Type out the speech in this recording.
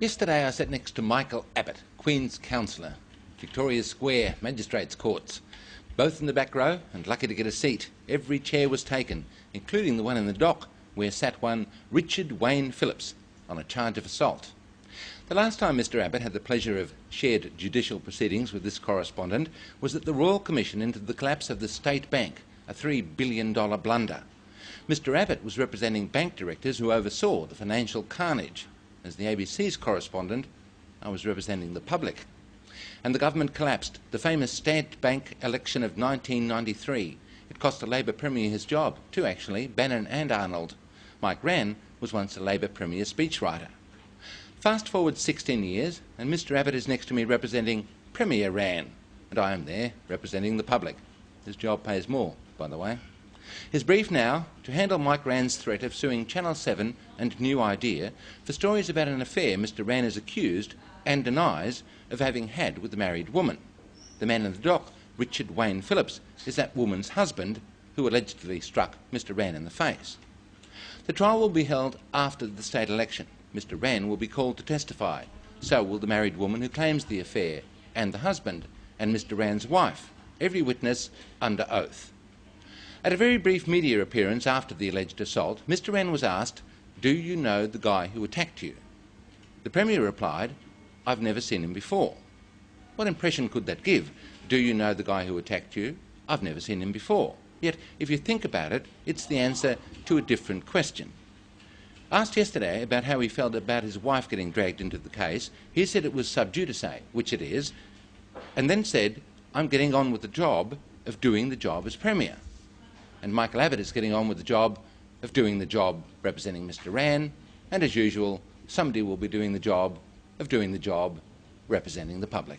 Yesterday I sat next to Michael Abbott, Queen's Counsellor, Victoria Square, Magistrates Courts. Both in the back row and lucky to get a seat. Every chair was taken, including the one in the dock, where sat one Richard Wayne Phillips on a charge of assault. The last time Mr Abbott had the pleasure of shared judicial proceedings with this correspondent was at the Royal Commission into the collapse of the State Bank, a $3 billion blunder. Mr Abbott was representing bank directors who oversaw the financial carnage. As the ABC's correspondent, I was representing the public. And the government collapsed. The famous State Bank election of 1993. It cost a Labor Premier his job, two actually, Bannon and Arnold. Mike Rann was once a Labor Premier speechwriter. Fast forward 16 years, and Mr Abbott is next to me representing Premier Rann, and I am there representing the public. His job pays more, by the way. His brief now, to handle Mike Rann's threat of suing Channel 7 and New Idea for stories about an affair Mr Rann is accused and denies of having had with a married woman. The man in the dock, Richard Wayne Phillips, is that woman's husband who allegedly struck Mr Rann in the face. The trial will be held after the state election. Mr Rann will be called to testify. So will the married woman who claims the affair, and the husband, and Mr Rann's wife, every witness under oath. At a very brief media appearance after the alleged assault, Mr Rann was asked, "Do you know the guy who attacked you?" The Premier replied, "I've never seen him before." What impression could that give? Do you know the guy who attacked you? I've never seen him before. Yet, if you think about it, it's the answer to a different question. Asked yesterday about how he felt about his wife getting dragged into the case, he said it was sub judice, which it is, and then said, "I'm getting on with the job of doing the job as Premier." And Michael Abbott is getting on with the job of doing the job representing Mr Rann, and as usual, somebody will be doing the job of doing the job representing the public.